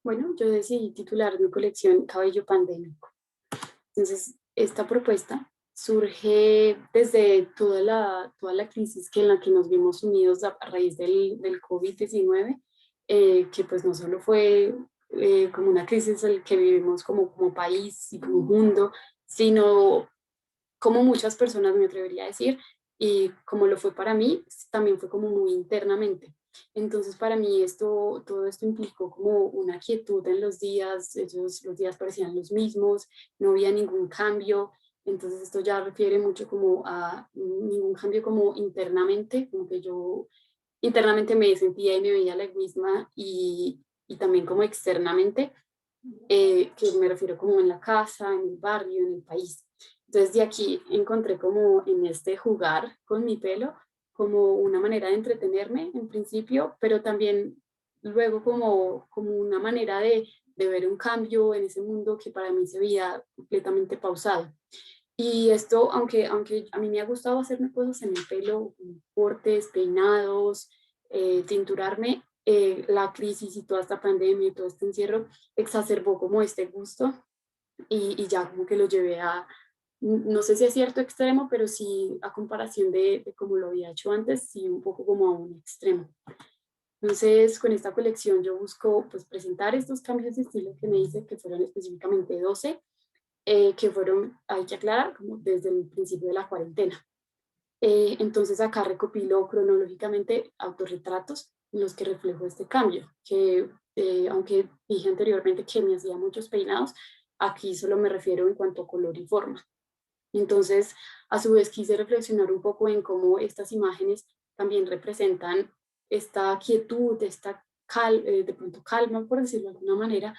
Bueno, yo decidí titular mi colección Cabello Pandémico. Entonces, esta propuesta surge desde toda la crisis en la que nos vimos sumidos a raíz del COVID-19, que pues no solo fue como una crisis el que vivimos como país y como mundo, sino como muchas personas, me atrevería a decir, y como lo fue para mí, también fue como muy internamente. Entonces, para mí todo esto implicó como una quietud en los días, los días parecían los mismos, no había ningún cambio. Entonces, esto ya refiere mucho como a ningún cambio como internamente, como que yo internamente me sentía y me veía la misma y también como externamente, que me refiero como en la casa, en el barrio, en el país. Entonces de aquí encontré como en este jugar con mi pelo como una manera de entretenerme en principio, pero también luego como una manera de ver un cambio en ese mundo que para mí se veía completamente pausado. Y esto, aunque a mí me ha gustado hacerme cosas en el pelo, cortes, peinados, tinturarme, la crisis y toda esta pandemia y todo este encierro exacerbó como este gusto y ya como que lo llevé a, no sé si es cierto extremo, pero sí a comparación de cómo lo había hecho antes, sí un poco como a un extremo. Entonces, con esta colección yo busco pues presentar estos cambios de estilo que me hice, que fueron específicamente 12, que fueron, hay que aclarar, como desde el principio de la cuarentena. Entonces acá recopilo cronológicamente autorretratos en los que reflejo este cambio, que aunque dije anteriormente que me hacía muchos peinados, aquí solo me refiero en cuanto a color y forma. Entonces, a su vez quise reflexionar un poco en cómo estas imágenes también representan esta quietud, de pronto calma, por decirlo de alguna manera,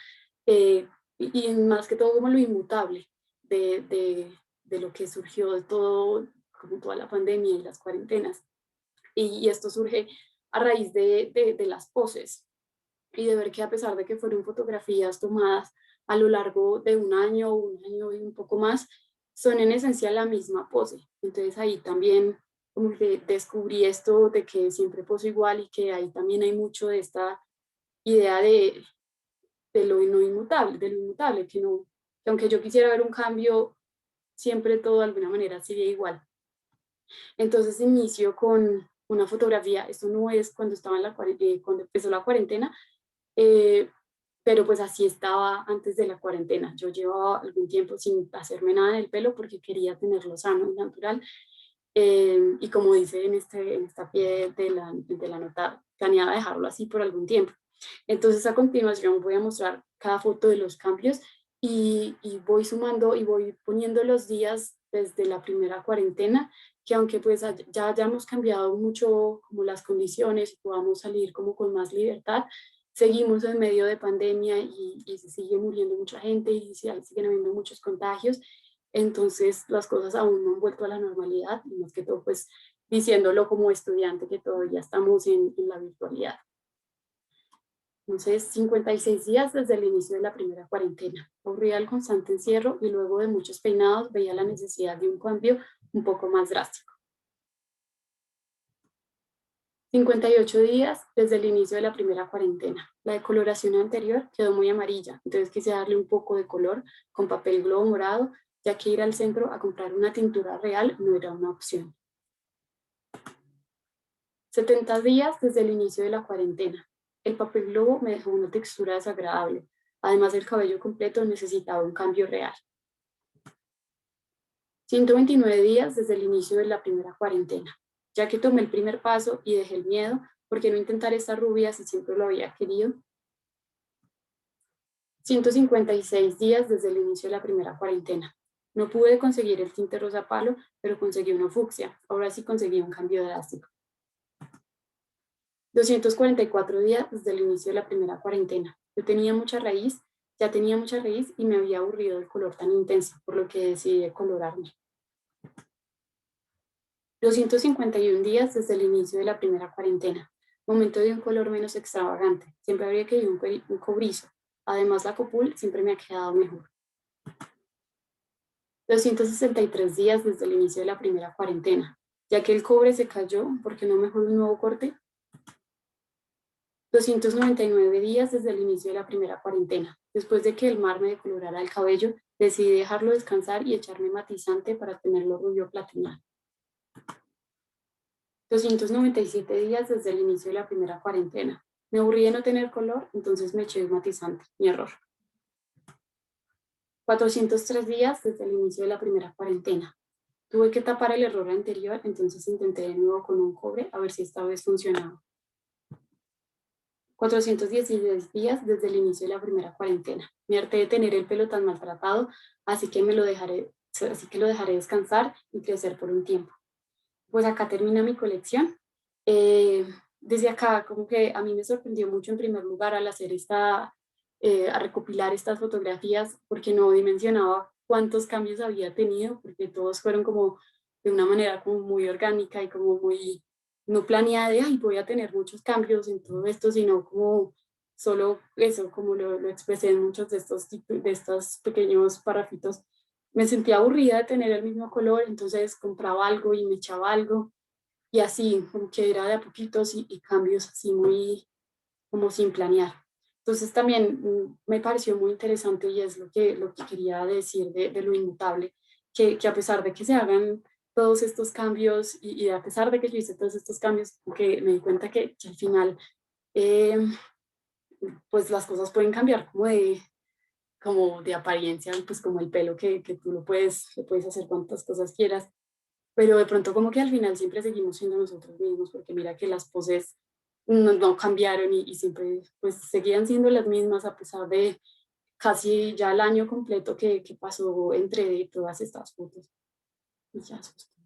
y más que todo como lo inmutable de, de, de lo que surgió de todo, como toda la pandemia y las cuarentenas. Y esto surge a raíz de las poses y de ver que a pesar de que fueron fotografías tomadas a lo largo de un año y un poco más, son en esencia la misma pose. Entonces ahí también como que descubrí esto de que siempre poso igual y que ahí también hay mucho de esta idea de lo no inmutable, de lo inmutable, que no, que aunque yo quisiera ver un cambio, siempre todo de alguna manera sigue igual. Entonces inicio con una fotografía, esto no es cuando estaba en cuando empezó la cuarentena, eh, pero pues así estaba antes de la cuarentena. Yo llevaba algún tiempo sin hacerme nada en el pelo porque quería tenerlo sano y natural. Y como dice en esta pie de la nota, planeaba dejarlo así por algún tiempo. Entonces a continuación voy a mostrar cada foto de los cambios y voy sumando y voy poniendo los días desde la primera cuarentena, que aunque pues ya hayamos cambiado mucho como las condiciones y podamos salir como con más libertad, seguimos en medio de pandemia y se sigue muriendo mucha gente y siguen habiendo muchos contagios. Entonces las cosas aún no han vuelto a la normalidad, y más que todo pues diciéndolo como estudiante que todavía estamos en la virtualidad. Entonces, 56 días desde el inicio de la primera cuarentena. Aburrida el constante encierro y luego de muchos peinados veía la necesidad de un cambio un poco más drástico. 58 días desde el inicio de la primera cuarentena. La decoloración anterior quedó muy amarilla, entonces quise darle un poco de color con papel globo morado, ya que ir al centro a comprar una tintura real no era una opción. 70 días desde el inicio de la cuarentena. El papel globo me dejó una textura desagradable. Además, el cabello completo necesitaba un cambio real. 129 días desde el inicio de la primera cuarentena. Ya que tomé el primer paso y dejé el miedo, ¿por qué no intentar esta rubia si siempre lo había querido? 156 días desde el inicio de la primera cuarentena. No pude conseguir el tinte rosa palo, pero conseguí una fucsia. Ahora sí conseguí un cambio drástico. 244 días desde el inicio de la primera cuarentena. Yo tenía mucha raíz, ya tenía mucha raíz y me había aburrido el color tan intenso, por lo que decidí colorarme. 251 días desde el inicio de la primera cuarentena. Momento de un color menos extravagante. Siempre habría querido un cobrizo. Además, la copul siempre me ha quedado mejor. 263 días desde el inicio de la primera cuarentena. Ya que el cobre se cayó, ¿por qué no mejor un nuevo corte? 299 días desde el inicio de la primera cuarentena. Después de que el mar me decolorara el cabello, decidí dejarlo descansar y echarme matizante para tenerlo rubio platinado. 297 días desde el inicio de la primera cuarentena. Me aburrí de no tener color, entonces me eché matizante. Mi error. 403 días desde el inicio de la primera cuarentena. Tuve que tapar el error anterior, entonces intenté de nuevo con un cobre a ver si esta vez funcionaba. 416 días desde el inicio de la primera cuarentena. Me harté de tener el pelo tan maltratado, así que lo dejaré descansar y crecer por un tiempo. Pues acá termina mi colección. Eh, Desde acá, como que a mí me sorprendió mucho en primer lugar al hacer a recopilar estas fotografías, porque no dimensionaba cuántos cambios había tenido, porque todos fueron como de una manera como muy orgánica y como muy no planeada de, ay, voy a tener muchos cambios en todo esto, sino como solo eso, como lo expresé en muchos de de estos pequeños parrafitos. Me sentía aburrida de tener el mismo color, entonces compraba algo y me echaba algo, y así, como que era de a poquitos y cambios así muy, como sin planear. Entonces también me pareció muy interesante y es lo que quería decir de lo inmutable, que a pesar de que se hagan todos estos cambios y a pesar de que yo hice todos estos cambios, que me di cuenta que al final eh, pues las cosas pueden cambiar como de apariencia, pues como el pelo que tú le puedes hacer cuantas cosas quieras, pero de pronto como que al final siempre seguimos siendo nosotros mismos, porque mira que las poses no cambiaron y siempre pues seguían siendo las mismas a pesar de casi ya el año completo que pasó entre todas estas fotos. Y ya, eso es todo.